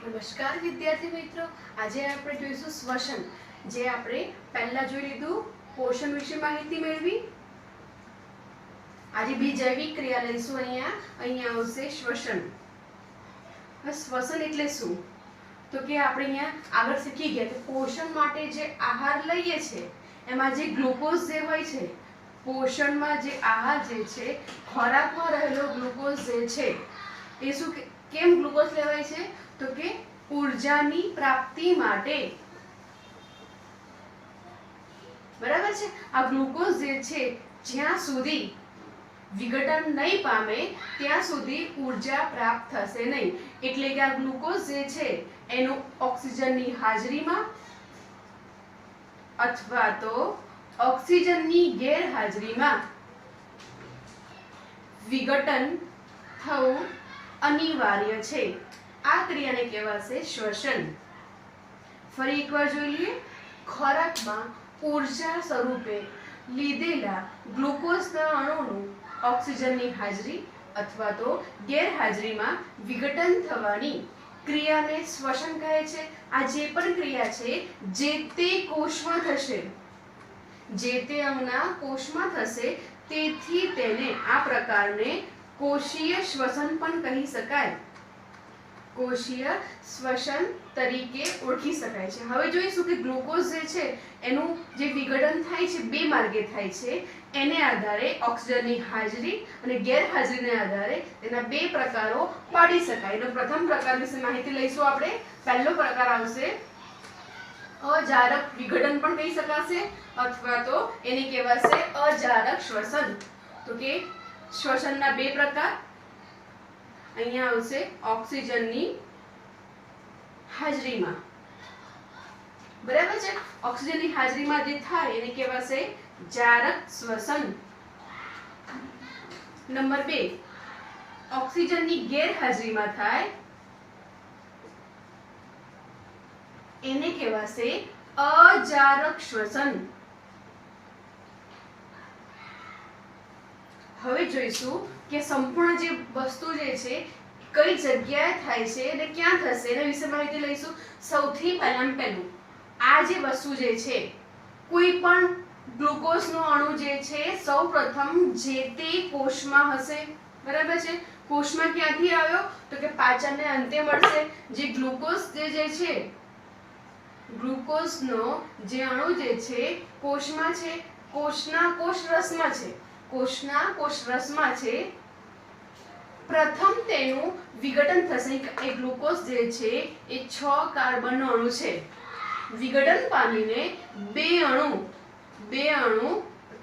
નમસ્કાર વિદ્યાર્થી મિત્રો, આજે આપણે જોઈશું શ્વસન. જે આપણે પહેલા જોઈ લીધું, પોષણ વિશે માહિતી મેળવી. આજે બી જૈવિક ક્રિયા લઈશું. અહીંયા આવશે શ્વસન. શ્વસન એટલે શું? તો કે આપણે અહીંયા આગળ શીખી ગયા કે પોષણ માટે જે આહાર લઈએ છે એમાં જે ગ્લુકોઝ જે હોય છે, પોષણમાં જે આહાર જે છે, ખોરાકમાં રહેલો ગ્લુકોઝ જે છે એ શું કેમ ગ્લુકોઝ લેવાય છે? તો કે ઊર્જાની પ્રાપ્તિ માટે. બરાબર છે. આ ગ્લુકોઝ જે છે જ્યાં સુધી વિઘટન નહીં પામે ત્યાં સુધી ઊર્જા પ્રાપ્ત થશે નહીં. એટલે કે આ ગ્લુકોઝ જે છે એનું ઓક્સિજનની હાજરીમાં અથવા તો ઓક્સિજનની ગેરહાજરીમાં વિઘટન થવું અનિવાર્ય છે. આ ક્રિયાને કહેવાશે શ્વસન. ફરી એકવાર જોઈ લઈએ. ખોરાકમાં ઊર્જા સ્વરૂપે લીધેલા ગ્લુકોઝના અણુનું ઓક્સિજનની હાજરી અથવા તો ગેરહાજરીમાં વિઘટન થવાની ક્રિયાને શ્વસન કહે છે. આ જે પણ ક્રિયા છે જે તે કોષમાં થશે, જે તે અંગના કોષમાં થશે, તેથી તેને આ પ્રકારને કોષીય શ્વસન પણ કહી શકાય. કોષીય શ્વસન તરીકે ઓળખી શકાય છે. હવે જોઈશું કે ગ્લુકોઝ જે છે એનું જે વિઘટન થાય છે બે માર્ગે થાય છે. એને આધારે ઓક્સિજનની હાજરી અને ગેરહાજરીને આધારે તેના બે પ્રકારો પાડી શકાય. એનો પ્રથમ પ્રકાર વિશે માહિતી લઈશું આપણે. પહેલો પ્રકાર આવશે અજારક વિઘટન પણ કહી શકાશે અથવા તો એને કહેવાશે અજારક શ્વસન. તો કે શ્વસનના બે પ્રકાર. અહીંયા આવશે ઓક્સિજનની હાજરીમાં. બરાબર છે. ઓક્સિજનની હાજરીમાં જે થાય એને કહેવાશે જારક શ્વસન. નંબર 2, ઓક્સિજનની ગેરહાજરીમાં થાય એને કહેવાશે અજારક શ્વસન. હવે જોઈશું કે સંપૂર્ણ જે વસ્તુ જે છે કઈ જગ્યાએ થાય છે અને ક્યાં થશે એના વિશે માહિતી લઈશું. સૌથી પહેલું આ જે વસ્તુ જે છે, કોઈ પણ ગ્લુકોઝનો અણુ જે છે સૌપ્રથમ જે તે કોષમાં હશે. બરાબર છે. કોષમાં ક્યાંથી આવ્યો? તો કે પાચનને અંતે મળશે. જે ગ્લુકોઝ જે છે, ગ્લુકોઝનો જે અણુ જે છે કોષમાં છે, કોષના કોષરસમાં છે, કોષના કોષરસમાં છે. પ્રથમ તેનું વિઘટન થશે. એ ગ્લુકોઝ જે છે એ 6 કાર્બનનો અણુ છે. વિઘટન પામીને બે અણુ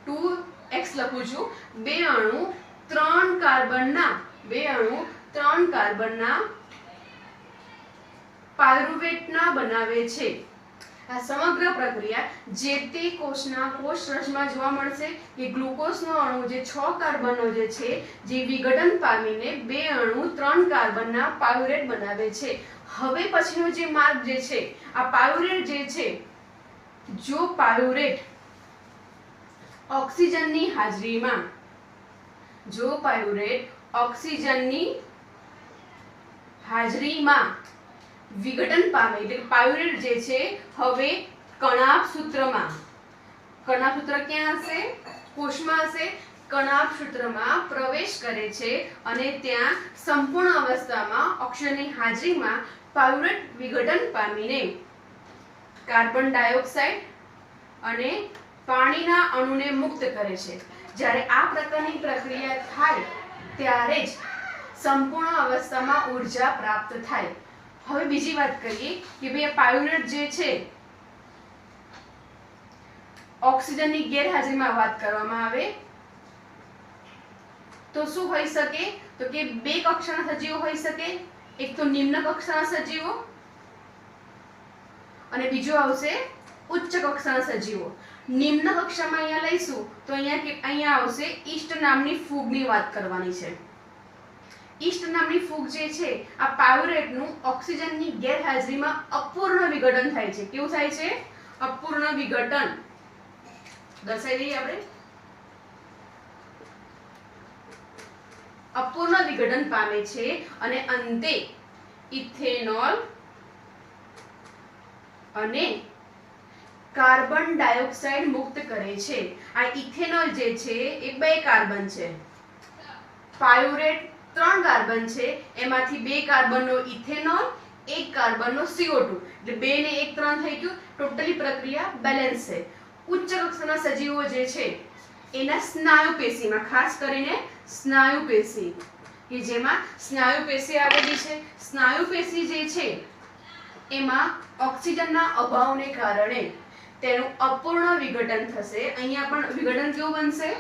2x લખું છું, બે અણુ 3 કાર્બનના પાયરુવેટના બનાવે છે. આ સમગ્ર પ્રક્રિયા જે તે કોષના કોષરસમાં જોવા મળશે કે ગ્લુકોઝનો અણુ જે 6 કાર્બનનો જે છે જે વિઘટન પામીને બે અણુ 3 કાર્બનના પાયરુવેટ બનાવે છે. હવે પછીનો જે માર્ગ જે છે, આ પાયરુવેટ જે છે, જો પાયરુવેટ ઓક્સિજનની હાજરીમાં વિઘટન પામે એટલે પાયરુવેટ જે છે હવે કણાભસૂત્રમાં, કણાભસૂત્ર ક્યાં હશે? કોષમાં હશે. કણાભસૂત્રમાં પ્રવેશ કરે છે અને ત્યાં સંપૂર્ણ અવસ્થામાં ઓક્સિજનની હાજરીમાં પાયરુવેટ વિઘટન પામીને કાર્બન ડાયોક્સાઇડ અને પાણીના અણુને મુક્ત કરે છે. જ્યારે આ પ્રકારની પ્રક્રિયા થાય ત્યારે જ સંપૂર્ણ અવસ્થામાં ઊર્જા પ્રાપ્ત થાય. હવે બીજી વાત કરીએ કે ભાઈ આ પાયરુવેટ જે છે ઓક્સિજનની ગેરહાજરીમાં વાત કરવામાં આવે તો શું હોઈ શકે? તો કે બે કક્ષાના સજીવો હોઈ શકે. એક તો નિમ્ન કક્ષાના સજીવો અને બીજો આવશે ઉચ્ચ કક્ષાના સજીવો. નિમ્ન કક્ષામાં અહીંયા લઈશું તો અહીંયા આવશે ઈસ્ટ નામની ફૂગની વાત કરવાની છે. ઈસ્ટ નામની ફૂગ જે છે આ પાયરુવેટનું ઓક્સિજનની ગેરહાજરીમાં અપૂર્ણ વિઘટન થાય છે. કેવું થાય છે? અપૂર્ણ વિઘટન. દર્શાવી દઈએ આપણે. અપૂર્ણ વિઘટન પામે છે અને અંતે ઇથેનોલ અને કાર્બન ડાયોક્સાઇડ મુક્ત કરે છે. આ ઇથેનોલ જે છે એ 2 કાર્બન છે, પાયુરેટ 3 કાર્બન છે, એમાંથી 2 કાર્બનનો ઇથેનોલ, 1 કાર્બનનો CO2, એટલે 2 ને 1 3 થઈ ગયું. ટોટલી પ્રક્રિયા બેલેન્સ છે. ઉચ્ચ કક્ષાના સજીવો જે છે એના સ્નાયુ પેશીમાં, ખાસ કરીને સ્નાયુ પેશી કે જેમાં સ્નાયુ પેશી આવેલી છે, સ્નાયુ પેશી જે છે એમાં ઓક્સિજનના અભાવને કારણે તેનું અપૂર્ણ વિઘટન થશે. અહીંયા પણ વિઘટન કેવું બનશે?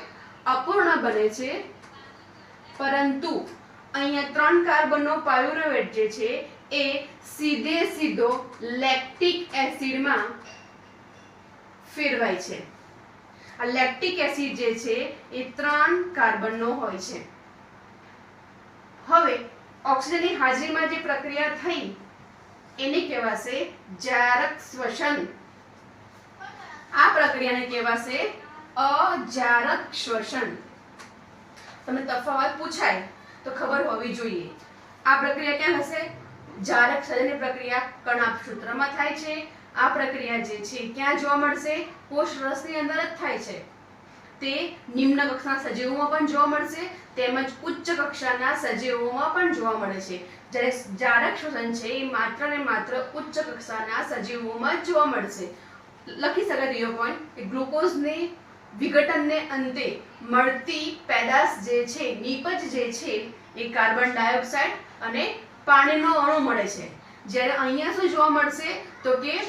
અપૂર્ણ બને છે. પરંતુ અહીંયા 3 કાર્બનનો પાયુરેટ જે છે એ સીધો લેક્ટિક એસિડમાં ફેરવાય છે. આ લેક્ટિક એસિડ જે છે એ 3 કાર્બનનો હોય છે. હવે ઓક્સિજનની હાજરીમાં જે પ્રક્રિયા થઈ એને કહેવાશે જારક શ્વસન. આ પ્રક્રિયાને કહેવાશે અજારક શ્વસન. તમને તફાવત પૂછાય તો ખબર હોવી જોઈએ. આ પ્રક્રિયા ક્યાં હશે? જારક શ્વસનની પ્રક્રિયા કર્ણાભ સૂત્રમાં થાય છે. આ પ્રક્રિયા જે છે ક્યાં જોવા મળશે? કોષ રસની અંદર જ થાય છે. તે નિમ્ન કક્ષાના સજીવોમાં પણ જોવા મળશે, તેમજ ઉચ્ચ કક્ષાના સજીવોમાં પણ જોવા મળે છે. જ્યારે જારક શ્વસન છે એ માત્ર ને માત્ર ઉચ્ચ કક્ષાના સજીવોમાં જ જોવા મળશે. લખી શકાય ત્રીજો પોઈન્ટ કે ગ્લુકોઝને વિઘટનને અંતે મળતી પેદાશ જે છે, નીપજ જે છે એ કાર્બન ડાયોક્સાઇડ અને પાણીનો અણુ મળે છે. જ્યારે અહીંયા શું જોવા મળશે તો કે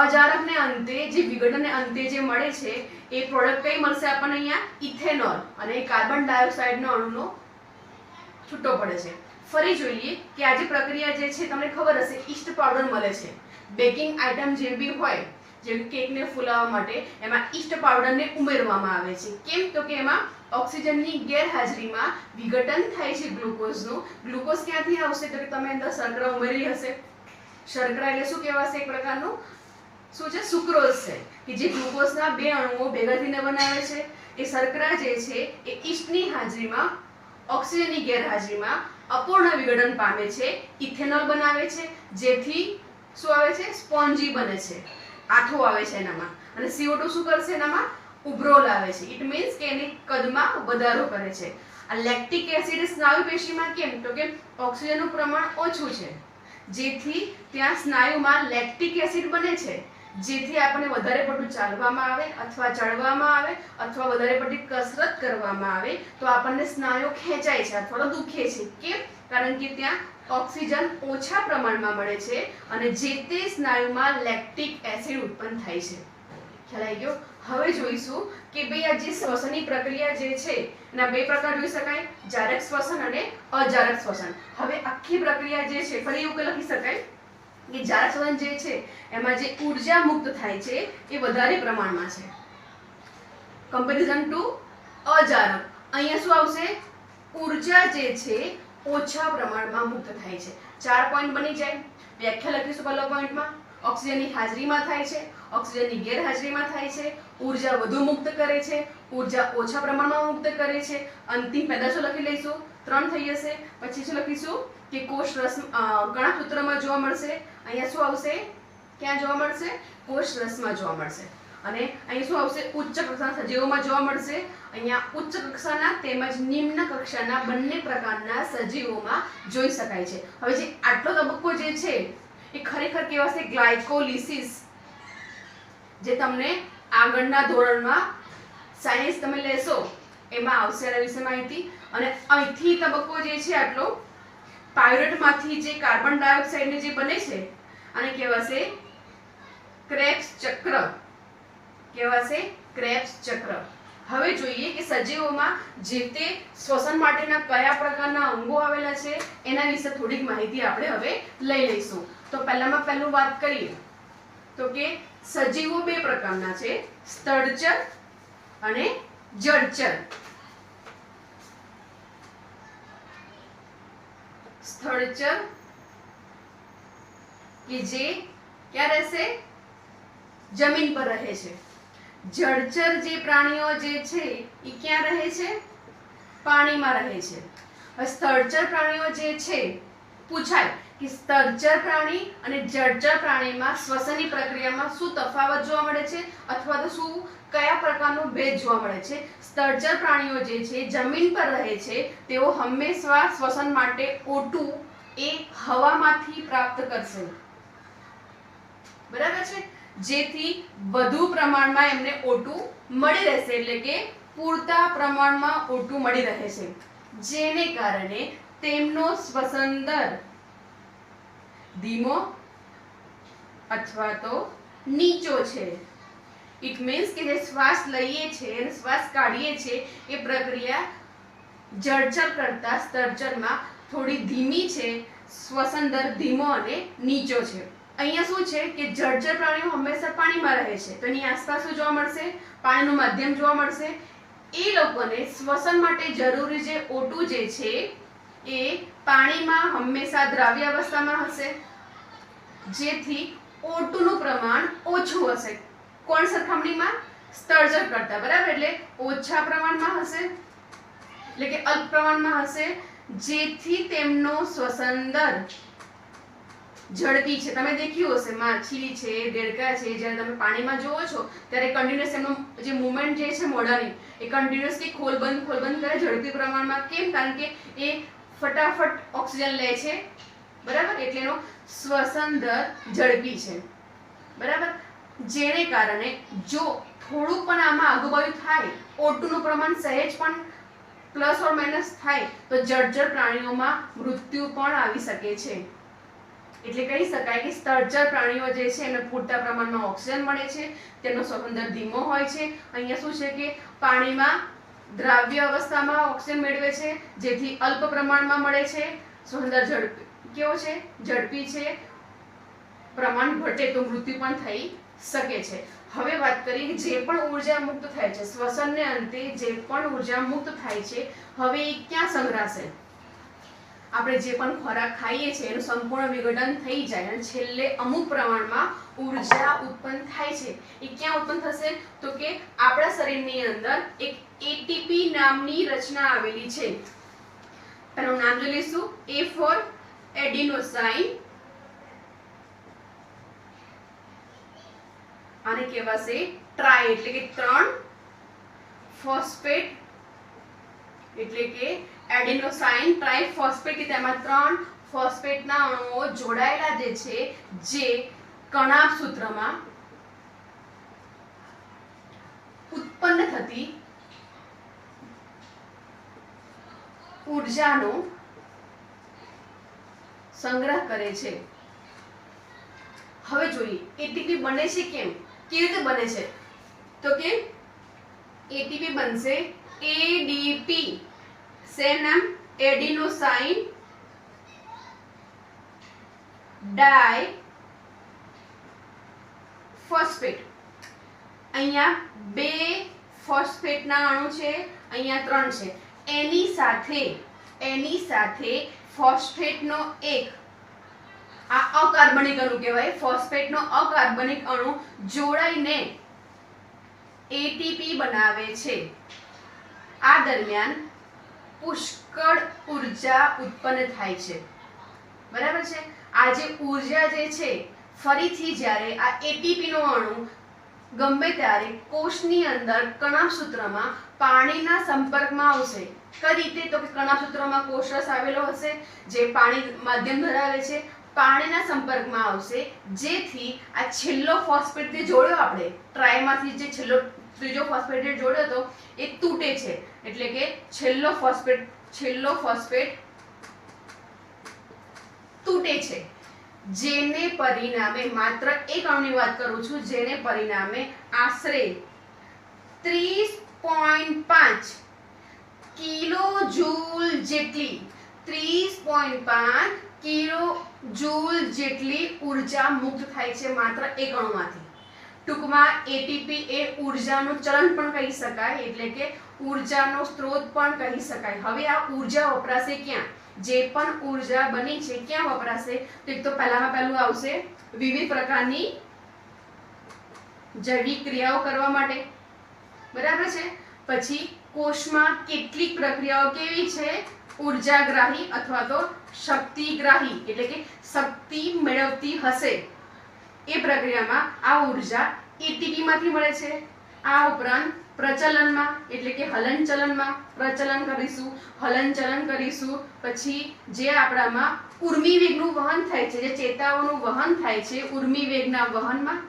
અજારકને અંતે જે વિઘટનને અંતે જે મળે છે એ પ્રોડક્ટ કઈ મળશે આપણને? અહીંયા ઇથેનોલ અને કાર્બન ડાયોક્સાઇડનો અણુનો છૂટો પડે છે. ફરી જોઈએ કે આ જે પ્રક્રિયા જે છે તમને ખબર હશે ઈસ્ટ પાવડર મળે છે. બેકિંગ આઇટમ જે બી હોય, જેમ કેકને ફૂલાવવા માટે એમાં ઈસ્ટ પાવડરને ઉમેરવામાં આવે છે. કેમ? તો કે એમાં ઓક્સિજનની ગેરહાજરીમાં વિઘટન થાય છે ગ્લુકોઝનું. ગ્લુકોઝ ક્યાંથી આવશે? તો કે તમે અંદર શર્કરા ઉમેરેલી હશે. શર્કરા એટલે શું કહેવાશે? એક પ્રકારનું શું છે? સુક્રોઝ છે કે જે ગ્લુકોઝના 2 અણુઓ ભેગા થઈને બનાવે છે. એ શર્કરા જે છે એ ઈસ્ટની હાજરીમાં, ઓક્સિજનની ગેરહાજરીમાં અપૂર્ણ વિઘટન પામે છે, ઇથેનોલ બનાવે છે, જેથી શું આવે છે? સ્પોન્જી બને છે, આઠો આવે છે એનામાં. અને CO2 શું કરશે? એનામાં ઉભરો લાવે છે. ઇટ મીન્સ કે એની કદમાં વધારો કરે છે. આ લેક્ટિક એસિડ સ્નાયુ પેશીમાં કેમ? તો કે ઓક્સિજનનું પ્રમાણ ઓછું છે, જેથી ત્યાં સ્નાયુમાં લેક્ટિક એસિડ બને છે, જેથી આપણે વધારે પડતું ચાલવામાં આવે અથવા ચડવામાં આવે અથવા વધારે પડતી કસરત કરવામાં આવે તો આપણને સ્નાયુ ખેંચાય છે અથવા તો દુખે છે. કેમ? કારણ કે ત્યાં ઓક્સિજન ઓછા પ્રમાણમાં મળે છે અને જે તે સ્નાયુમાં લેક્ટિક એસિડ ઉત્પન્ન થાય છે. ખ્યાલ આવી ગયો? હવે જોઈશું કે ભાઈ આ જે શ્વસનની પ્રક્રિયા જે છે એના 2 પ્રકાર જોઈ શકાય, જારક શ્વસન અને અજારક શ્વસન. હવે આખી પ્રક્રિયા જે છે ફરી એવું લખી શકાય કે જારક શ્વસન જે છે એમાં જે ઊર્જા મુક્ત થાય છે એ વધારે પ્રમાણમાં છે કમ્પેરિઝન ટુ અજારક. અહીંયા શું આવશે? ઊર્જા જે છે ઓછા પ્રમાણમાં મુક્ત થાય છે. 4 પોઈન્ટ બની જાય. વ્યાખ્યા લખીશું પહેલા પોઈન્ટમાં. ઓક્સિજનની હાજરીમાં થાય છે, ઓક્સિજનની ગેરહાજરીમાં થાય છે, ઊર્જા વધુ મુક્ત કરે છે, ઊર્જા ઓછા પ્રમાણમાં મુક્ત કરે છે. અંતિમ પેદાશો લખી લઈશું, 3 થઈ જશે. પછી શું લખીશું કે કોષ રસ કર્ણાભ સૂત્રમાં જોવા મળશે. અહીંયા શું આવશે? ક્યાં જોવા મળશે? કોષ રસમાં જોવા મળશે. અને અહીં શું આવશે? ઉચ્ચ કક્ષાના સજીવોમાં જોવા મળશે. અહીંયા ઉચ્ચ કક્ષાના તેમજ નિમ્ન કક્ષાના બંને પ્રકારના સજીવોમાં જોઈ શકાય છે. હવે જે આટલો તબક્કો જે છે એ ખરેખર કહેવાશે ગ્લાયકોલિસિસ, જે તમને આગળના ધોરણમાં સાયન્સ તમે લેશો એમાં આવશે એના વિશે માહિતી. અને અહીંથી તબક્કો જે છે આટલો પાયરેટમાંથી જે કાર્બન ડાયોક્સાઇડ જે બને છે આને કહેવાશે ક્રેબ્સ ચક્ર. કહેવાશે ક્રેબ્સ ચક્ર. હવે જોઈએ કે સજીવોમાં જે તે શ્વસન માટેના કયા પ્રકારના અંગો આવેલા છે એના વિશે થોડીક માહિતી આપણે હવે લઈ લઈશું. તો પહેલામાં પહેલું વાત કરીએ તો કે સજીવો 2 પ્રકારના છે, સ્થળચર અને જળચર. સ્થળચર કે જે ક્યાં રહેશે? જમીન પર રહે છે. જળચર જે પ્રાણીઓ જે છે એ ક્યાં રહે છે? પાણીમાં રહે છે. સ્થળચર પ્રાણીઓ જે છે પૂછાય કે સ્થળચર પ્રાણી અને જળચર પ્રાણીમાં શ્વસનની પ્રક્રિયામાં શું તફાવત જોવા મળે છે અથવા તો શું કયા પ્રકારનો ભેદ જોવા મળે છે. સ્થળચર પ્રાણીઓ જે છે જમીન પર રહે છે, તેઓ હંમેશા શ્વસન માટે O2 એ હવામાંથી પ્રાપ્ત કરશે. બરાબર છે, જેથી વધુ પ્રમાણમાં એમને O2 મળી રહેશે, એટલે કે પૂરતા પ્રમાણમાં O2 મળી રહે છે, જેને કારણે તેમનો શ્વસન દર ધીમો અથવા તો નીચો છે. ઇટ મીન્સ કે જે શ્વાસ લઈએ છે અને શ્વાસ કાઢીએ છે એ પ્રક્રિયા જળચર કરતા સ્થળચરમાં થોડી ધીમી છે, શ્વસન દર ધીમો અને નીચો છે. અહીંયા શું છે કે જળચર પ્રાણીઓ હંમેશા પાણીમાં રહે છે, તો એની આસપાસ શું જોવા મળશે? પાણીનું માધ્યમ જોવા મળશે. એ લોકોને શ્વસન માટે જરૂરી જે O2 જે છે એ પાણીમાં હંમેશા દ્રાવ્ય અવસ્થામાં હશે, જેથી O2 નું પ્રમાણ ઓછું હશે. કોણ સરખામણીમાં? સ્થળચર કરતા. બરાબર, એટલે ઓછા પ્રમાણમાં હશે, એટલે કે અલ્પ પ્રમાણમાં હશે, જેથી તેમનો શ્વસન દર ઝડપી છે. તમે દેખ્યું હશે માછલી છે, દેડકા છે, જ્યારે તમે પાણીમાં જોવો છો ત્યારે કન્ટિન્યુઅસ એનો જે મૂવમેન્ટ જે છે મોઢાની એ કન્ટિન્યુઅસલી ખોલ બંધ કરે ઝડપી પ્રમાણમાં. કેમ? કારણ કે એ ફટાફટ ઓક્સિજન લે છે. બરાબર, એટલે એનો શ્વસન દર ઝડપી છે. બરાબર, જેને કારણે જો થોડું પણ આમાં આગુબાજુ થાય, O2 નું પ્રમાણ સહેજ પણ પ્લસ ઓર માઇનસ થાય તો જળચર પ્રાણીઓમાં મૃત્યુ પણ આવી શકે છે. એટલે કહી શકાય કે સ્થળચર પ્રાણીઓ જે છે એને પૂરતા પ્રમાણમાં ઓક્સિજન મળે છે, તેનો શ્વસન દર ધીમો હોય છે. અહીંયા શું છે કે પાણીમાં દ્રાવ્ય અવસ્થામાં ઓક્સિજન મેળવે છે, જેથી અલ્પ પ્રમાણમાં મળે છે, શ્વસન દર ઝડપી છે, પ્રમાણ ઘટે તો મૃત્યુ પણ થઈ શકે છે. હવે વાત કરીએ કે જે પણ ઉર્જા મુક્ત થાય છે, શ્વસનને અંતે જે પણ ઉર્જા મુક્ત થાય છે, હવે એ ક્યાં સંગ્રહાશે? આપણે જે પણ ખોરાક ખાઈએ છીએ એનું સંપૂર્ણ વિઘટન થઈ જાય અને છેલ્લે અમુક પ્રમાણમાં ઉર્જા ઉત્પન્ન થાય છે. એ ક્યાં ઉત્પન્ન થશે? તો કે આપણા શરીરની અંદર એક ATP નામની રચના આવેલી છે. એનું નામ જોઈ લઈશું. A for એડિનોસાઇન, આને કહેવાશે ટ્રાય, એટલે કે 3 ફોસ્ફેટ, એટલે કે એડિનોસાઇન ટ્રાઇફોસ્ફેટ, કે તેમાં 3 ફોસ્ફેટના અણુઓ જોડાયેલા જે છે, જે કણાભ સૂત્રમાં ઉત્પન્ન થતી ઉર્જાનો સંગ્રહ કરે છે. હવે જોઈએ એટીપી બને છે કેમ, કેવી રીતે બને છે? તો કે એટીપી બનશે ADP, સેમ નામ, એડિનોસાઇન ડાય ફોસ્ફેટ. અહીંયા 2 ફોસ્ફેટના અણુ છે, અહીંયા 3 છે. એની સાથે ફોસ્ફેટનો એક, આ અકાર્બનિક અણુ કહેવાય, ફોસ્ફેટનો અકાર્બનિક અણુ જોડાઈને ATP બનાવે છે. આ દરમિયાન પુષ્કળ ઉર્જા ઉત્પન્ન થાય છે. બરાબર છે. આ જે ઉર્જા જે છે, ફરીથી જ્યારે આ ATP નો અણુ ગમે ત્યારે કોષની અંદર કણાભ સૂત્રમાં પાણીના સંપર્કમાં આવશે. કઈ રીતે? તો કે કણાભ સૂત્રમાં કોષરસ આવેલો હશે, જે પાણી માધ્યમ ધરાવે છે, પાણીના સંપર્કમાં આવશે, જેથી આ છેલ્લો ફોસ્ફેટ જે જોડ્યો આપણે ટ્રાયમાંથી, જે ત્રીજો ફોસ્ફેટ જે જોડ્યો હતો એ તૂટે છે, એટલે કે છેલ્લો ફોસ્ફેટ તૂટે છે, જેને પરિણામે, માત્ર એક અણુની વાત કરું છું, જેને પરિણામે આશરે 30.5 કિલોજૂલ જેટલી 30.5 કિલોજૂલ જેટલી ઉર્જા મુક્ત થાય છે માત્ર એક અણુમાંથી. ટૂંકમાં ATP એ ઉર્જાનું ચલણ પણ કહી શકાય, એટલે કે ઉર્જાનો સ્ત્રોત પણ કહી શકાય. હવે આ ઉર્જા વપરાશે ક્યાં? જે પણ ઉર્જા બની છે ક્યાં વપરાશે? તો એક તો પહેલું આવશે વિવિધ પ્રકારની જૈવિક ક્રિયાઓ કરવા માટે. બરાબર છે. પછી કોષમાં કેટલીક પ્રક્રિયાઓ કેવી છે? ઉર્જાગ્રાહી અથવા તો શક્તિગ્રાહી એટલે કે શક્તિ મેળવતી હશે એ પ્રક્રિયામાં આ ઉર્જા એટીપી માંથી મળે છે. આ ઉપરાંત પ્રચલનમાં એટલે કે હલનચલનમાં પ્રચલન કરીશું, હલનચલન કરીશું, પછી જે આપણામાં ઉર્મી વેગનું વહન થાય છે, જે ચેતાઓનું વહન થાય છે, ઉર્મી વેગના વહનમાં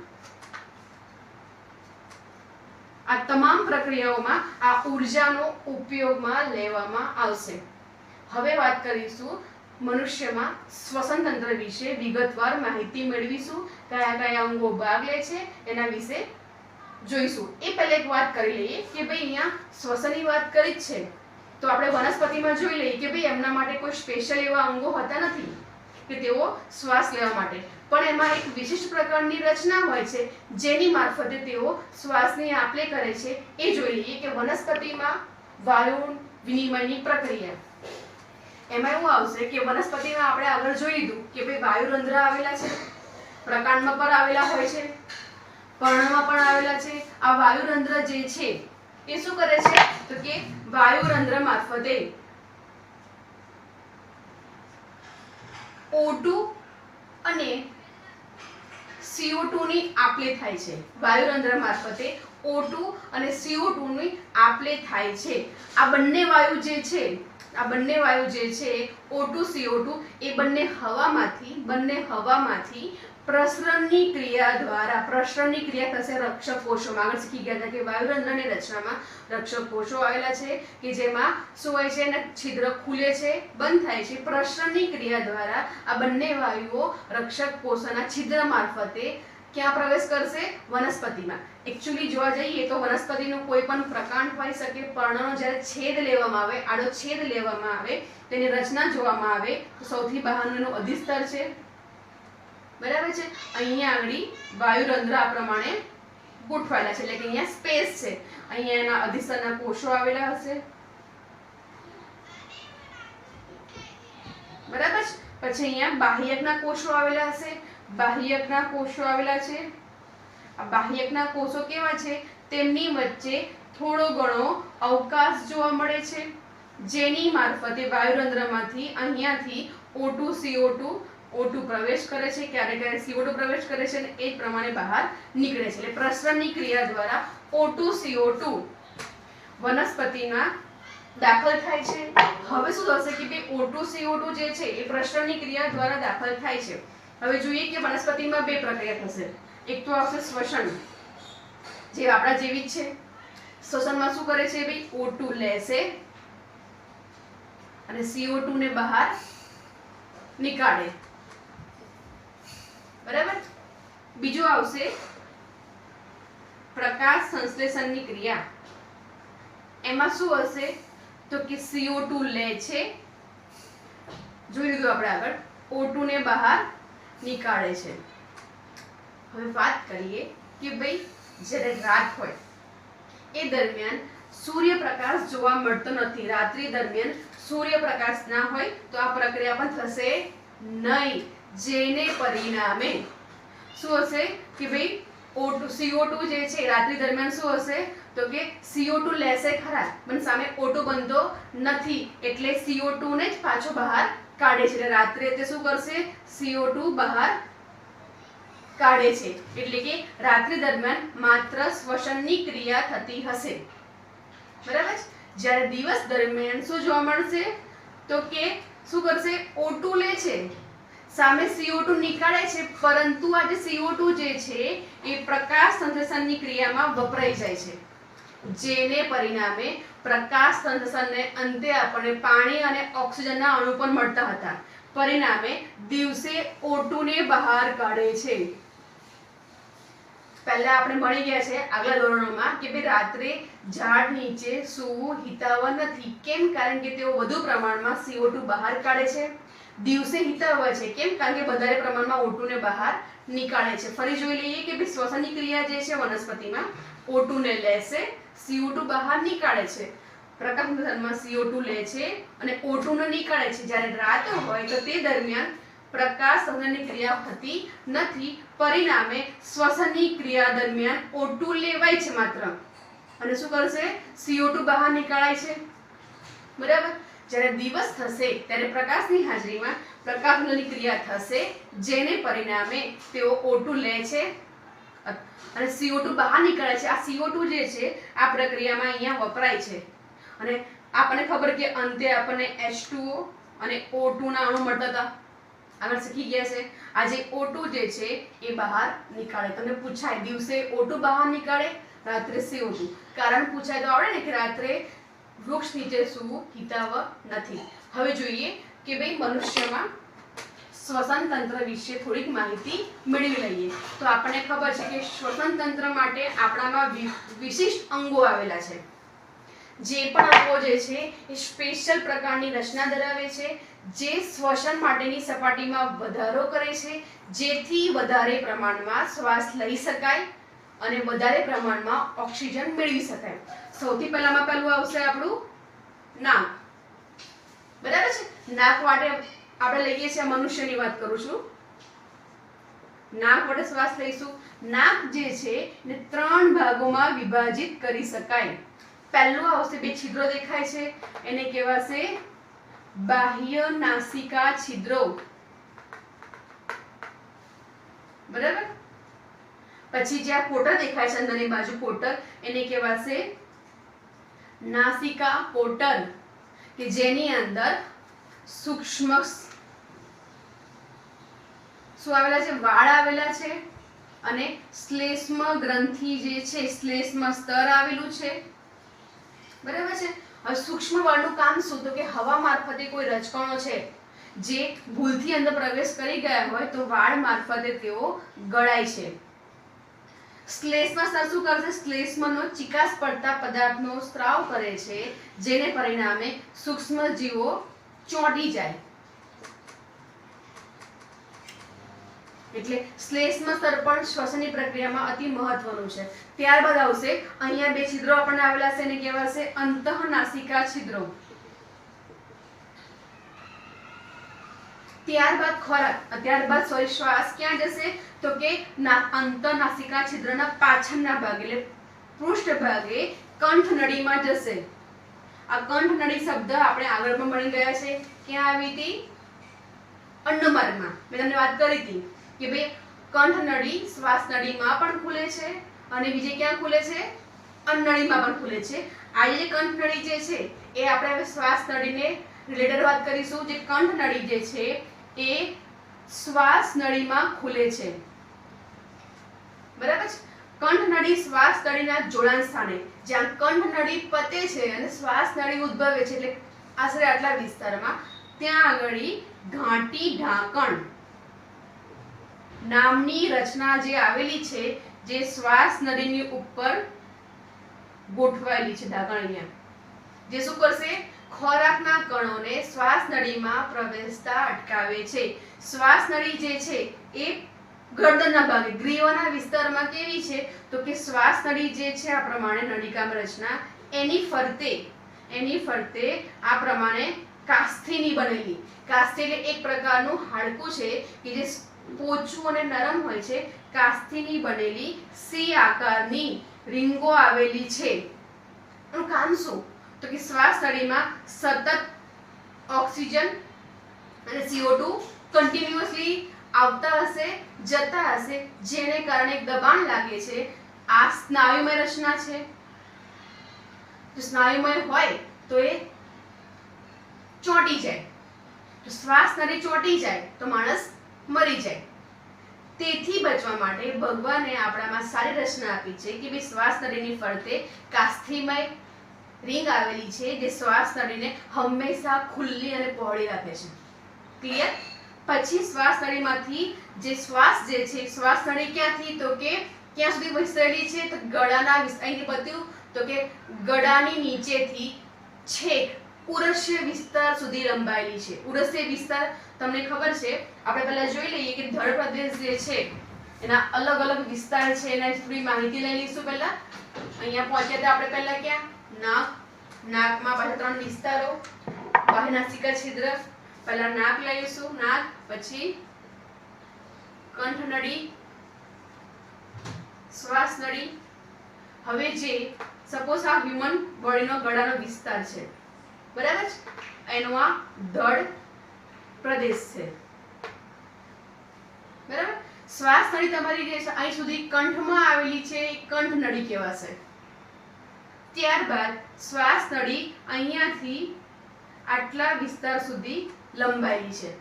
આ તમામ પ્રક્રિયાઓમાં આ ઉર્જાનો ઉપયોગમાં લેવામાં આવશે. હવે વાત કરીશું મનુષ્યમાં શ્વસન તંત્ર વિશે, વિગતવાર માહિતી મેળવીશું. કયા કયા અંગો ભાગ લે છે એના વિશે જોઈશું. એ પહેલા એક વાત કરી લઈએ કે ભાઈ અહીંયા શ્વસનની વાત કરી જ છે તો આપણે વનસ્પતિમાં જોઈ લઈએ કે ભાઈ એમના માટે કોઈ સ્પેશિયલ એવા અંગો હોતા નથી કે તેઓ શ્વાસ લેવા માટે, પણ એમાં એક વિશિષ્ટ પ્રકારની રચના હોય છે જેની મારફતે તેઓ શ્વાસની આપ-લે કરે છે. એ જોઈ લઈએ કે વનસ્પતિમાં વાયુ વિનિમયની પ્રક્રિયા. એમાં એવું આવશે કે વનસ્પતિમાં આપણે આગળ જોઈ લીધું કે ભાઈ વાયુરંધ્ર આવેલા છે, પ્રકાંડમાં પણ આવેલા હોય છે, પર્ણમાં પણ આવેલા છે. આ વાયુરંધ્ર જે છે એ શું કરે છે તો કે વાયુરંધ્ર મારફતે O2 અને CO2 ની આપ-લે થાય છે. વાયુરંધ્ર મારફતે O2 અને CO2 ની આપ-લે થાય છે. આ બંને વાયુ જે છે O2 CO2 એ બંને હવામાંથી પ્રસરણની ક્રિયા દ્વારા પ્રસરણની ક્રિયા થશે રક્ષક કોષોમાં. આગળ શીખી ગયા હતા કે વાયુરંધ્રની રચનામાં રક્ષક કોષો આવેલા છે કે જેમાં શું હોય છે અને છિદ્ર ખુલે છે, બંધ થાય છે. પ્રસરણની ક્રિયા દ્વારા આ બંને વાયુઓ રક્ષક કોષોના છિદ્ર મારફતે ક્યાં પ્રવેશ કરશે? વનસ્પતિમાં. એકચ્યુઅલી જોવા જઈએ તો વનસ્પતિનું કોઈ પણ પ્રકાંડ હોઈ શકે, પર્ણનો જ્યારે છેદ લેવામાં આવે, આડો છેદ લેવામાં આવે, તેની રચના જોવામાં આવે તો સૌથી બહારનું એનું અધિસ્તર છે, બરાબર છે. અહીંયા આગળ વાયુરંધ્ર આ પ્રમાણે ગોઠવાયેલા છે એટલે કે અહીંયા સ્પેસ છે. અહીંયા એના અધિસ્તરના કોષો આવેલા હશે, બરાબર છે. પછી અહીંયા બાહ્યકના કોષો આવેલા હશે, બાહ્યકના કોષો આવેલા છે. આ બાહ્યકના કોષો કેવા છે? તેમની વચ્ચે થોડો ઘણો અવકાશ જોવા મળે છે જેની મારફતે વાયુરંધ્રમાંથી અહીંયાથી O2 પ્રવેશ કરે છે, ક્યારેક ક્યારેક CO2 પ્રવેશ કરે છે અને એ જ પ્રમાણે બહાર નીકળે છે. એટલે પ્રસરણની ક્રિયા દ્વારા O2 CO2 વનસ્પતિમાં દાખલ થાય છે. હવે શું થશે કે ભાઈ O2 CO2 જે છે એ પ્રસરણની ક્રિયા દ્વારા દાખલ થાય છે. હવે જોઈએ કે વનસ્પતિમાં બે પ્રક્રિયા થશે. એક તો આવશે શ્વસન, જે આપણા જેવી જ છે. શ્વસનમાં શું કરે છે ભાઈ? O2 લેશે અને CO2 ને બહાર નીકાળે, બરાબર. બીજું આવશે પ્રકાશ સંશ્લેષણની ક્રિયા. એમાં શું હશે તો કે CO2 લે છે, જોઈ લીધું આપણે આગળ, O2 ને બહાર નીકાળે છે. હવે વાત કરીએ કે ભાઈ જ્યારે રાત હોય એ દરમિયાન સૂર્યપ્રકાશ જોવા મળતો નથી. રાત્રિ દરમિયાન સૂર્યપ્રકાશ ના હોય તો આ પ્રક્રિયા પણ થશે નહીં, જેને પરિણામે શું હશે કે ભાઈ CO2 જે છે રાત્રિ દરમિયાન શું હશે તો કે CO2 લેશે ખરા પણ સામે O2 બનતો નથી એટલે CO2 ને જ પાછો બહાર કાઢે છે. એટલે રાત્રે તે શું કરશે? CO2 બહાર કાઢે છે. એટલે કે રાત્રિ દરમિયાન માત્ર શ્વસનની ક્રિયા થતી હશે, બરાબર. જ્યારે દિવસ દરમિયાન શું જોવા મળશે તો કે શું કરશે? O2 લે છે, સામે CO2 નીકાળે છે, પરંતુ આ જે CO2 જે છે એ પ્રકાશ સંશ્લેષણની ક્રિયામાં વપરાઈ જાય છે, જેને પરિણામે પ્રકાશ સંશ્લેષણને અંતે આપણને પાણી અને ઓક્સિજનના અણુ પણ મળતા હતા. પરિણામે દિવસે O2 ને બહાર કાઢે છે. પહેલા આપણે ભણી ગયા છે આગલા ધોરણોમાં કે ભાઈ રાત્રે ઝાડ નીચે સૂવું હિતાવહ નથી. કેમ? કારણ કે તેઓ વધુ પ્રમાણમાં CO2 બહાર કાઢે છે. દિવસે હિતાવહ છે. કેમ? કારણ કે વધારે પ્રમાણમાં O2 ને બહાર નીકાળે છે. ફરી જોઈ લઈએ કે ભાઈ શ્વસનની ક્રિયા જે છે વનસ્પતિમાં O2 ને લેશે, CO2 બહાર નીકાળે છે. પ્રકાશ સંશ્લેષણમાં CO2 લે છે અને O2 ને નીકાળે છે. જ્યારે રાત હોય તો તે દરમિયાન પ્રકાશ સંશ્લેષણની ક્રિયા થતી નથી. પરિણામે શ્વસનની ક્રિયા દરમિયાન O2 લેવાય છે માત્ર અને શું કરશે? CO2 બહાર નીકાળાય છે, બરાબર. જ્યારે દિવસ થશે ત્યારે પ્રકાશની હાજરીમાં પ્રકાશનની ક્રિયા થશે, જેને પરિણામે તેઓ O2 લે છે અને CO2 બહાર નીકળે છે. આ CO2 જે છે આ પ્રક્રિયામાં અહીંયા વપરાય છે અને આપણને ખબર કે અંતે આપણને H2O અને O2 ના અણુ મળતા હતા. આગળ શીખી ગયા છે. આ જે O2 જે છે એ બહાર નીકાળે. તમને પૂછાય દિવસે O2 બહાર નીકાળે, રાત્રે CO2. કારણ પૂછાય તો આવડે ને કે રાત્રે વૃક્ષ નીચે સૂવું હિતાવહ નથી. હવે જોઈએ કે ભાઈ મનુષ્યમાં શ્વસન તંત્ર વિશે થોડીક માહિતી મેળવી લઈએ. તો આપણને ખબર છે કે શ્વસન તંત્ર માટે આપણામાં વિશિષ્ટ અંગો આવેલા છે. જે પણ અંગો જે છે એ સ્પેશિયલ પ્રકારની રચના ધરાવે છે, જે શ્વસન માટેની સપાટીમાં વધારો કરે છે, જેથી વધારે પ્રમાણમાં શ્વાસ લઈ શકાય અને વધારે પ્રમાણમાં ઓક્સિજન મેળવી શકાય. સૌથી પહેલામાં પહેલું આવશે આપણું નાક. બરાબર છે. નાક માટે આપણે લઈએ છીએ, મનુષ્યની વાત કરું છું. નાક વડે શ્વાસ લઈશું. નાક જે છે ને 3 ભાગોમાં વિભાજિત કરી શકાય. પહેલું આવશે, 2 છિદ્રો દેખાય છે, એને કહેવાશે બાહ્ય નાસિકા છિદ્રો. બરાબર. પછી જે આ કોટર દેખાય છે અંદરની બાજુ કોટર, એને કહેવાશે નાસિકા કોટર, કે જેની અંદર સૂક્ષ્મ શું આવેલા છે? વાળ આવેલા છે અને શ્લેષ્મ ગ્રંથિ જે છે, શ્લેષ્મ સ્તર આવેલું છે. બરાબર છે. હવે સૂક્ષ્મ વાળનું કામ શું? તો કે હવા મારફતે કોઈ રજકણો છે જે ભૂલથી અંદર પ્રવેશ કરી ગયા હોય તો વાળ મારફતે તેઓ ગળાય છે. શ્લેષ્મ સ્તર શું કરશે? શ્લેષ્મનો ચિકાસ પડતા પદાર્થનો સ્ત્રાવ કરે છે, જેને પરિણામે સૂક્ષ્મ જીવો ચોંટી જાય. એટલે શ્લેષ્મ સ્તર પણ શ્વસનની પ્રક્રિયામાં અતિ મહત્વનું છે. ત્યારબાદ આવશે, અહીંયા 2 છિદ્રો આપણને આવેલા છે, એને કહેવાશે અંતઃનાસિકા છિદ્રો. ત્યારબાદ ખોરાક, ત્યારબાદ શ્વાસ ક્યાં જશે? તો કે અંતઃનાસિકા છિદ્રના પાછળના ભાગે એટલે પૃષ્ઠ ભાગે કંઠ નળીમાં જશે. આ કંઠ નળી શબ્દ આપણે આગળ પણ ભણી ગયા છે. ક્યાં આવી હતી? અન્નમાર્ગમાં. મેં તમને વાત કરી હતી કે ભાઈ કંઠ નળી શ્વાસ નળીમાં પણ ખુલે છે અને બીજે ક્યાં ખુલે છે? અન્નનળીમાં પણ ખુલે છે. આ જે કંઠ નળી જે છે એ આપણે હવે શ્વાસ નળીને રિલેટેડ વાત કરીશું. જે કંઠ નળી જે છે એ શ્વાસ નળીમાં ખુલે છે. બરાબર છે. કંઠ નળી શ્વાસ નળીના જોડાણ સ્થાને, જ્યાં કંઠ નળી પતે છે અને શ્વાસ નળી ઉદ્ભવે છે, એટલે આશરે આટલા વિસ્તારમાં, ત્યાં આગળ ઘાટી ઢાંકણ નામની રચના જે આવેલી છે, જે શ્વાસ નળીની ઉપર ગોઠવાયેલી છે. ઢાંકણ અહીંયા જે શું કરશે? ખોરાકના કણોને શ્વાસ નળીમાં પ્રવેશતા અટકાવે છે. શ્વાસ નળી જે છે એ ગરદનના ભાગે ગ્રીવાના વિસ્તારમાં કેવી છે? તો કે શ્વાસ નળી જે છે આ પ્રમાણે નળીકામ રચના, એની ફરતે આ પ્રમાણે કાસ્થીની બનેલી. કાસ્થી એટલે એક પ્રકારનું હાડકું છે કે જે પોચું અને નરમ હોય છે. કાસ્થીની બનેલી સી આકારની રીંગો આવેલી છે. એનું કામ શું? તો કે શ્વાસ નળીમાં સતત ઓક્સિજન અને CO2 કન્ટિન્યુઅસલી આવતા હશે, જતા હશે, જેને કારણે દબાણ લાગે છે. આ સ્નાયુમય રચના છે. જો સ્નાયુમય હોય તો એ ચોંટી જાય. જો શ્વાસ નળી ચોંટી જાય તો માણસ મરી જાય. તેથી બચવા માટે ભગવાને આપણામાં સારી રચના આપી છે કે ભાઈ શ્વાસ નળીની ફરતે કાસ્થીમય રિંગ આવેલી છે, જે શ્વાસ નળીને હંમેશા ખુલ્લી અને પહોળી રાખે છે. ક્લિયર? પછી શ્વાસ નળીમાંથી જે શ્વાસ જે છે, શ્વાસ નળી ક્યાંથી? તો કે ક્યાં સુધી વિસ્તરેલી છે? તો ગળાના અહીંથી બત્યું તો કે ગળાની નીચેથી છેક ઉરસ્ય વિસ્તાર સુધી લંબાયેલી છે. ઉરસ્ય વિસ્તાર તમને ખબર છે, આપણે પહેલા જોઈ લઈએ કે ધડ પ્રદેશ જે છે એના અલગ અલગ વિસ્તાર છે. એના થોડી માહિતી લઈ લઈશું. પહેલા અહીંયા પહોંચ્યા તો આપણે પહેલા ક્યાં? નાક. નાકમાં પાછા 3 વિસ્તારો, બાહ્ય નાસિકા છિદ્ર. પહેલા નાક લઈશું, નાક, પછી કંઠ નળી, શ્વાસ નળી. હવે જે સપોઝ આ હ્યુમન બોડીનો ગળાનો વિસ્તાર છે, બરાબર છે, એનો આ ધડ પ્રદેશ છે, બરાબર. શ્વાસ નળી તમારી જે છે અહીં સુધી કંઠમાં આવેલી છે એ કંઠ નળી કહેવાશે. ત્યારબાદ શ્વાસ નળી અહીંયાથી આટલા વિસ્તાર સુધી લંબાયેલી છે,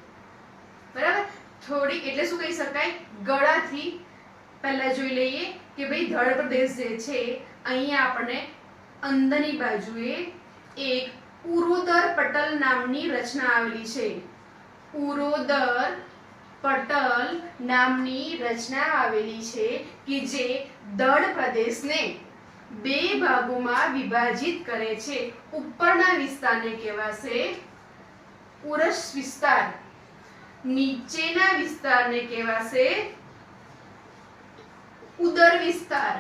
બરાબર. થોડી એટલે શું કહી શકાય, ગળાથી પહેલા જોઈ લઈએ કે ભાઈ ધડ પ્રદેશ જે છે અહીંયા આપણને અંદરની બાજુએ એક ઉરોદર પટલ નામની રચના આવેલી છે. ઉરોદર પટલ નામની રચના આવેલી છે કે જે ધડ પ્રદેશને બે ભાગોમાં વિભાજિત કરે છે. ઉપરના વિસ્તારને કહેવાશે ઉરસ વિસ્તાર, નીચેના વિસ્તારને કહેવાશે ઉદર વિસ્તાર,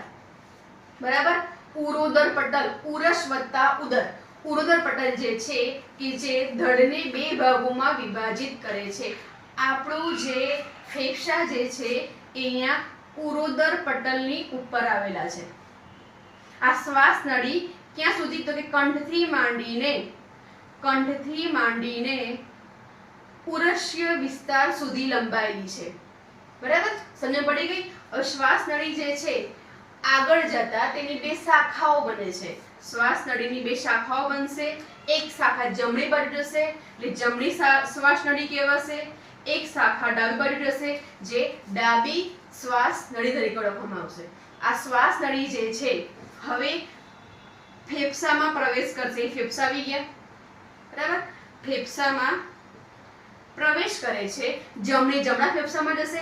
બરાબર. ઉરોદર પટલ, ઉરસ વત્તા ઉદર. ઉરોદર પટલ જે છે કે જે ધડને બે ભાગોમાં વિભાજિત કરે છે. આપણું જે ફેફસા જે છે એ અહીંયા ઉરોદર પટલની ઉપર આવેલા છે. આ શ્વાસ નળી ક્યાં સુધી, તો કે કંઠથી માંડીને ઉરસ્ય વિસ્તાર સુધી લંબાયેલી છે, બરાબર. સમજ પડી ગઈ. હવે શ્વાસ નળી જે છે આગળ જતા તેની બે શાખાઓ બને છે. શ્વાસ નળીની બે શાખાઓ બનશે. એક શાખા જમણી બાજુ જશે એટલે જમણી શ્વાસ નળી કહેવાશે. એક શાખા ડાબી બાજુ જશે જે ડાબી શ્વાસ નળી તરીકે ઓળખવામાં આવશે. આ શ્વાસ નળી જે છે હવે ફેફસામાં પ્રવેશ કરશે. ફેફસા આવી ગયા, બરાબર. ફેફસામાં પ્રવેશ કરે છે. જમણા ફેફસામાં જશે,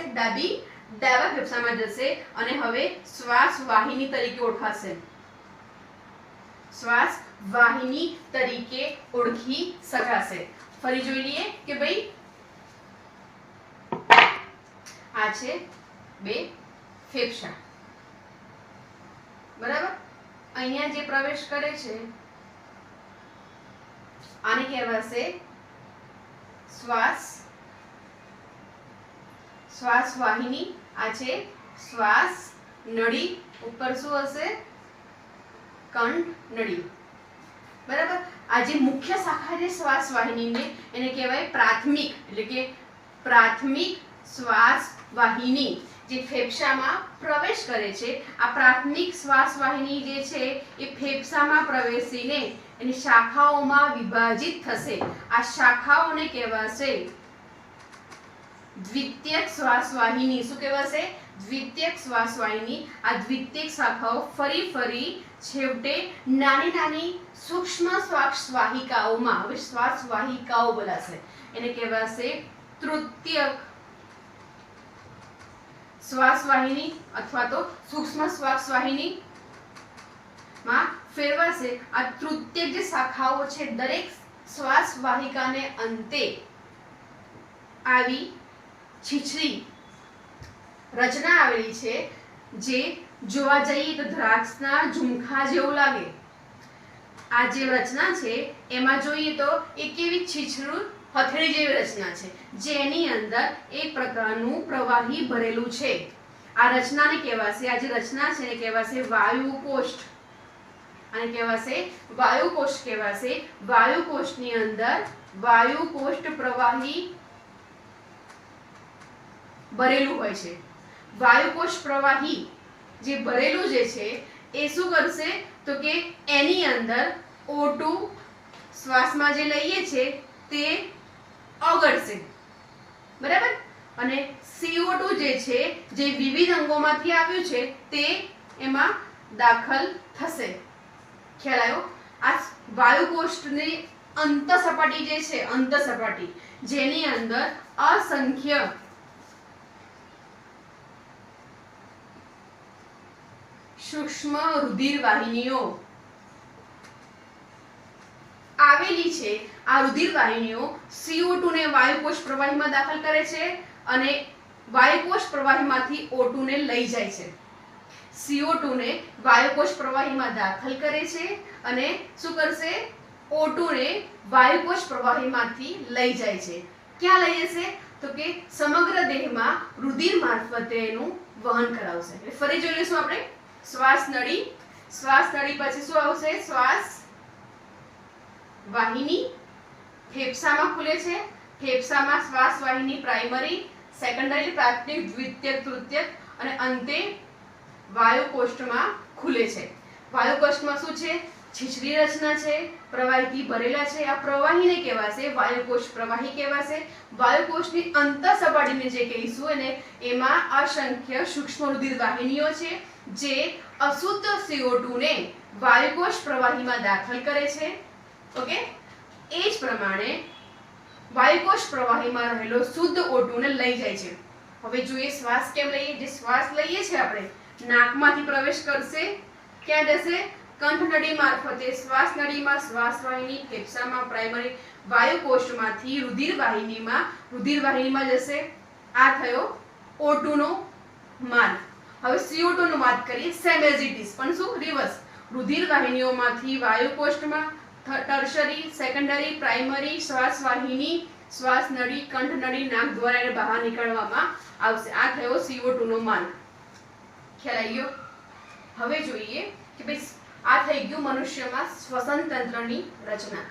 ડાબા ફેફસામાં જશે અને હવે શ્વાસ વાહિની તરીકે ઓળખાશે. શ્વાસ વાહિની તરીકે ઓળખી શકાશે. ફરી જોઈ લઈએ કે ભાઈ આ છે બે ફેફસા, બરાબર. અહીંયા જે પ્રવેશ કરે છે આને કહેવાશે શ્વાસ વાહિની. આ છે શ્વાસ નળી. ઉપર શું હશે, કંઠ નળી, બરાબર. આ જે મુખ્ય શાખા છે શ્વાસ વાહિનીને એને કહેવાય પ્રાથમિક, એટલે કે પ્રાથમિક શ્વાસ વાહિની જે ફેફસામાં પ્રવેશ કરે છે. આ પ્રાથમિક શ્વાસ વાહિની જે છે એ ફેફસામાં પ્રવેશીને એની શાખાઓમાં વિભાજિત થશે. આ શાખાઓને કહેવાશે દ્વિતીયક શ્વાસ વાહિની. શું કહેવાશે, દ્વિતીયક શ્વાસ વાહિની. આ દ્વિતીયક શાખાઓ ફરી છેવટે નાની સૂક્ષ્મ શ્વાસ વાહિકાઓમાં, હવે શ્વાસ વાહિકાઓ બોલાશે, એને કહેવાશે તૃતીયક શ્વાસ વાહિની અથવા તો સૂક્ષ્મ શ્વાસ વાહિની માં ફેરવાશે. આ તૃતીયક જે શાખાઓ છે દરેક શ્વાસ વાહિકાને અંતે આવી છીછરી રચના આવેલી છે જે જોવા જઈએ તો દ્રાક્ષના ઝુમખા જેવું લાગે. આ જે રચના છે એમાં જોઈએ તો એ કેવી છીછરું હથેળી જેવી રચના છે જેની અંદર એક પ્રકારનું પ્રવાહી ભરેલું છે. આ રચનાને કહેવાશે, આ જે રચના છે એને કહેવાશે વાયુકોષ્ઠ. આને કહેવાશે વાયુકોષ્ઠ કહેવાશે. વાયુકોષ્ઠની અંદર વાયુકોષ્ઠ પ્રવાહી ભરેલું હોય છે. વાયુકોષ્ઠ પ્રવાહી જે ભરેલું જે છે એ શું કરશે તો કે એની અંદર O2 શ્વાસમાં જે લઈએ છે તે ઓગળશે, બરાબર. અને CO2 જે છે જે વિવિધ અંગોમાંથી આવ્યું છે તે એમાં દાખલ થશે. ખ્યાલ આવ્યો? આ વાયુકોષ્ઠની અંતઃસપાટી જે છે, અંતઃસપાટી જેની અંદર અસંખ્ય સૂક્ષ્મ રુધિર વાહિનીઓ આવેલી છે. આ રુધિર વાહિનીઓ CO2 ને વાયુકોષ પ્રવાહીમાં દાખલ કરે છે અને વાયુકોષ પ્રવાહીમાંથી O2 ને લઈ જાય છે. CO2 ને વાયુકોષ પ્રવાહીમાં દાખલ કરે છે અને શું કરશે, O2 ને વાયુકોષ પ્રવાહીમાંથી લઈ જાય છે. ક્યાં લઈ જશે તો કે સમગ્ર દેહમાં રુધિર મારફતે એનું વહન કરાવશે. એટલે ફરી જોઈ લઈશું આપણે. શ્વાસ નળી પછી શું આવશે, શ્વાસ વાહિની, ફેફસામાં ખુલે છે. ફેફસામાં શ્વાસ વાહિની પ્રાઇમરી, સેકન્ડરી, પ્રાથમિક, દ્વિતીયક, તૃતીયક અને અંતે વાયુકોષ્ઠમાં ખુલે છે. વાયુકોષ્ઠમાં શું છે? છીછરી રચના છે, પ્રવાહીથી ભરેલા છે. આ પ્રવાહીને કહેવાશે વાયુકોષ પ્રવાહી કહેવાશે. વાયુકોષની અંતર સપાટીને જે કહીશું એને એમાં અસંખ્ય સૂક્ષ્મ રુધિર વાહિનીઓ છે જે અશુદ્ધ CO2 ને વાયુકોષ પ્રવાહીમાં દાખલ કરે છે. ઓકે, એ જ પ્રમાણે વાયુકોષ પ્રવાહીમાં રહેલો શુદ્ધ O2 ને લઈ જાય છે. હવે જોઈએ શ્વાસ કેમ લઈએ. જે શ્વાસ લઈએ છે આપણે નાકમાંથી પ્રવેશ કરશે, ક્યાં જશે? કંઠનળી મારફતે શ્વાસ નળીમાં, શ્વાસ વાહિની, ફેફસામાં પ્રાઇમરી, વાયુકોષ્ઠમાંથી રુધિર વાહિનીમાં જશે. આ થયો O2 નો માર્ગ. હવે CO2 નો વાત કરીએ. સેમ એઝ ઇટ ઇઝ, પણ શું? રિવર્સ. રુધિર વાહિનીઓમાંથી વાયુકોષ્ઠમાં, ટર્શરી, સેકન્ડરી, પ્રાઇમરી, શ્વાસ વાહિની, શ્વાસ નળી, કંઠનળી, નાક દ્વારા એને બહાર નીકળવામાં આવશે. આ થયો CO2 નો માર્ગ. ખ્યાલ આવી ગયો? હવે જોઈએ કે ભાઈ આ થઈ ગયું મનુષ્યમાં શ્વસન તંત્રની રચના.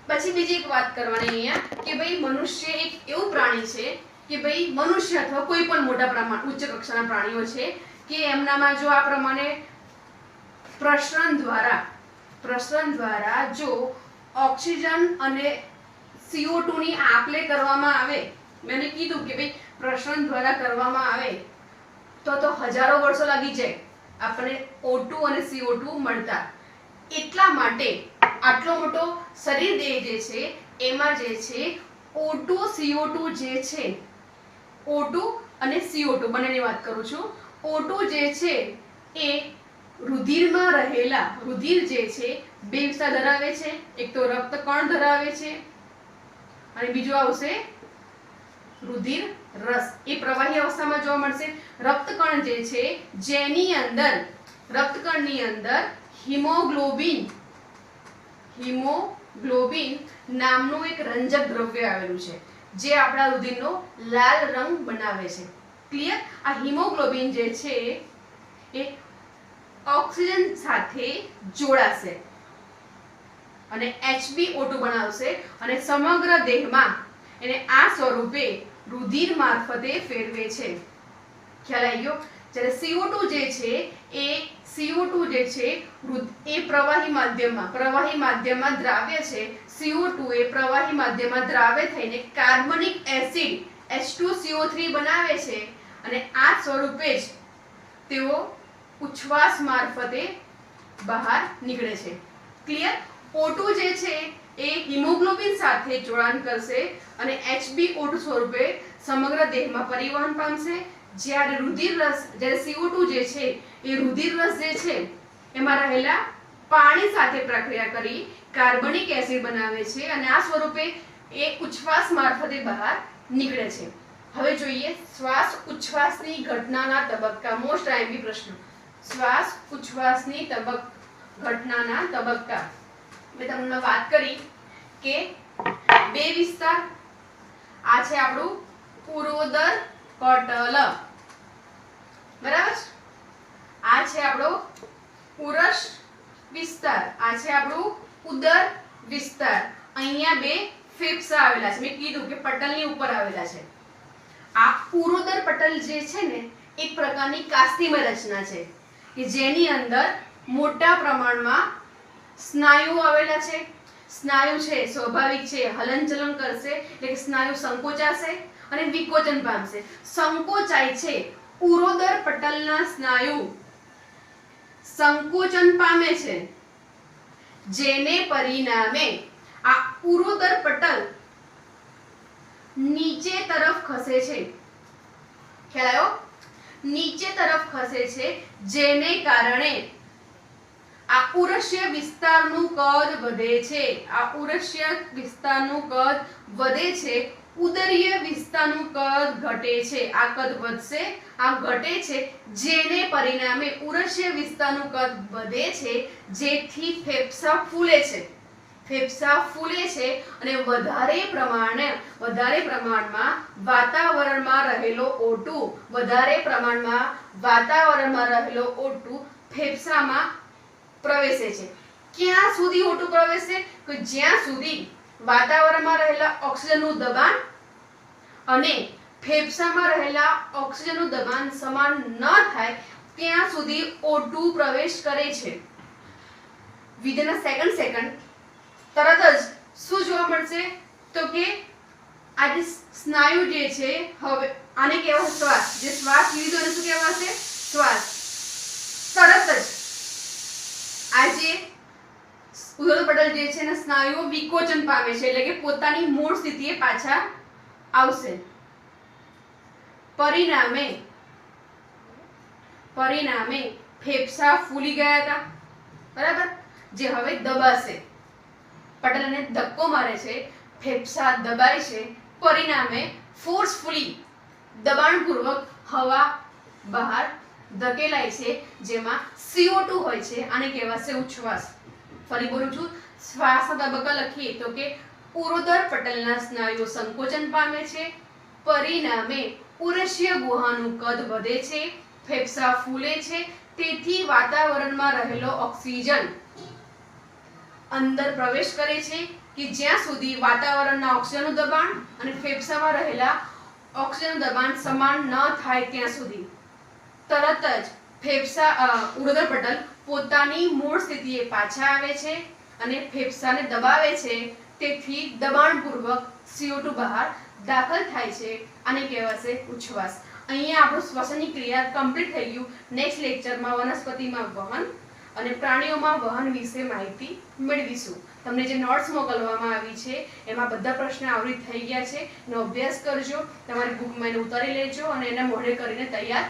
પછી બીજી એક વાત કરવાની અહીંયા કે ભાઈ મનુષ્ય એક એવું પ્રાણી છે કે ભાઈ મનુષ્ય અથવા કોઈ પણ મોટા પ્રમાણ ઉચ્ચ કક્ષાના પ્રાણીઓ છે કે એમનામાં જો આ પ્રમાણે પ્રસરણ દ્વારા જો ઓક્સિજન અને CO2 ની આપ-લે કરવામાં આવે, મેં કીધું કે ભાઈ પ્રસરણ દ્વારા કરવામાં આવે તો હજારો વર્ષો લાગી જાય આપણે O2 અને CO2 મળતા. એટલા માટે આટલો મોટો શરીર દેહ જે છે એમાં જે છે O2 CO2 જે છે, O2 અને CO2 બંનેની વાત કરું છું. O2 જે છે એ રુધિરમાં રહેલા રુધિર જે છે બે વિસ્તાર ધરાવે છે. એક તો રક્તકણ ધરાવે છે અને બીજું આવશે રુધિર રસ. એ પ્રવાહી અવસ્થામાં જોવા મળશે. રક્તકણ જે છે જેની અંદર રક્તકણની અંદર હિમોગ્લોબિન નામનું એક રંજક દ્રવ્ય આવેલું છે જે આપણા રુધિરનો લાલ રંગ બનાવે છે. ક્લિયર? આ હિમોગ્લોબિન જે છે એ ઓક્સિજન સાથે જોડાશે અને HbO2 બનાવશે અને સમગ્ર દેહમાં એને આ સ્વરૂપે રુધિર મારફતે ફેરવે છે. ખ્યાલ આવી ગયો? જ્યારે CO2 જે છે એ પ્રવાહી માધ્યમમાં દ્રાવ્ય છે. CO2 એ પ્રવાહી માધ્યમમાં દ્રાવ્ય થઈને કાર્બનિક એસિડ H2CO3 બનાવે છે અને આ સ્વરૂપે જ તેઓ ઉચ્છ્વાસ મારફતે બહાર નીકળે છે. ક્લિયર? O2 જે છે એ હિમોગ્લોબિન સાથે જોડાણ કરશે અને HbO2 સ્વરૂપે સમગ્ર દેહમાં પરિવહન પામશે. જ્યારે CO2 જે છે એ રુધિર રસ જે છે એમાં રહેલા પાણી સાથે પ્રક્રિયા કરી કાર્બનિક એસિડ બનાવે છે અને આ સ્વરૂપે એ ઉચ્છ્વાસ મારફતે બહાર નીકળે છે. હવે જોઈએ શ્વાસ ઉચ્છ્વાસની ઘટનાના તબક્કા. મોસ્ટ આઈએમપી પ્રશ્ન. શ્વાસ ઉચ્છ્વાસની ઘટનાના તબક્કા. મેં તમને વાત કરી કે બે વિસ્તાર. આ છે આપણું પૂર્વોદર પટલ, બરાબર? આ છે આપણો ઉરસ વિસ્તાર, આ છે આપણું ઉદર વિસ્તાર. અહીંયા બે ફેફસા આવેલા છે. મેં કીધું કે પટલની ઉપર આવેલા છે. આ પૂર્વોદર પટલ જે છે ને એક પ્રકારની કાસ્તિમય રચના છે કે જેની અંદર મોટા પ્રમાણમાં સ્નાયુઓ આવેલા છે. સ્નાયુ છે સ્વાભાવિક છે હલનચલન કરશે એટલે કે સ્નાયુ સંકોચાશે અને વિકોચન પામશે. સંકોચાય છે ઉરોદર પટલના સ્નાયુ સંકોચન પામે છે જેને પરિણામે આ ઉરોદર પટલ નીચે તરફ ખસે છે. ખ્યાલ આવ્યો? નીચે તરફ ખસે છે જેને કારણે આ ઉરસ્ય વિસ્તારનું કદ વધે છે. આ ઉરસ્ય વિસ્તારનું કદ વધે છે. ઉદરીય વિસ્તારનું કદ ઘટે છે. આ કદ વધશે, આ ઘટે છે જેને પરિણામે ઉરસ્ય વિસ્તારનું કદ વધે છે જેથી ફેફસા ફૂલે છે. ફેફસા ફૂલે છે અને વધારે પ્રમાણમાં વાતાવરણમાં રહેલો O2 ફેફસામાં પ્રવેશે છે. ક્યાં સુધી O2 પ્રવેશે? કે જ્યાં સુધી વાતાવરણમાં રહેલા ઓક્સિજનનું દબાણ અને ફેફસામાં રહેલા ઓક્સિજનનું દબાણ સમાન ન થાય ત્યાં સુધી O2 પ્રવેશ કરે છે. વિધિન અ સેકન્ડ તરત જ શું જોવા મળશે તો કે આ જે સ્નાયુ જે છે હવે આને કહેવાય શ્વાસ. જે શ્વાસ લીધો એને શું કહેવાશે? શ્વાસ. તરત જ આ જે ઉદગર પટલ જે છે એના સ્નાયુઓ વિકોચન પામે છે, એટલે કે પોતાની મૂળ સ્થિતિએ પાછા આવશે. પરિણામે ફેફસા ફૂલી ગયા હતા, બરાબર, જે હવે દબાશે. પટલને ધક્કો મારે છે, ફેફસા દબાય છે, પરિણામે ફોર્સફુલી દબાણપૂર્વક હવા બહાર ધકેલાય છે, જેમાં CO2 હોય છે. આને કહેવાશે ઉચ્છ્વાસ. ફરી બોલું છું, શ્વાસના તબક્કા લખીએ તો કે ઉરોદર પટલના સ્નાયુઓ સંકોચન પામે છે, પરિણામે ઉરસ્ય ગુહાનું કદ વધે છે, ફેફસા ફૂલે છે, તેથી વાતાવરણમાં રહેલો ઓક્સિજન અંદર પ્રવેશ કરે છે કે જ્યાં સુધી વાતાવરણના ઓક્સિજનનું દબાણ અને ફેફસામાં રહેલા ઓક્સિજનનું દબાણ સમાન ન થાય ત્યાં સુધી. તરત જ ઉરોદર પટલ પોતાની મૂળ સ્થિતિએ પાછા આવે છે અને ફેફસાને દબાવે છે, તેથી દબાણપૂર્વક CO2 બહાર દાખલ થાય છે. આને કહેવાશે ઉચ્છ્વાસ. અહીંયા આપણું શ્વસનની ક્રિયા કમ્પ્લીટ થઈ ગયું. નેક્સ્ટ લેક્ચરમાં વનસ્પતિમાં વહન અને પ્રાણીઓમાં વહન વિશે માહિતી મેળવીશું. તમને જે નોટ્સ મોકલવામાં આવી છે એમાં બધા પ્રશ્ન આવરી થઈ ગયા છે. એનો અભ્યાસ કરજો, તમારી બુકમાં એને ઉતારી લેજો અને એને મોઢે કરીને તૈયાર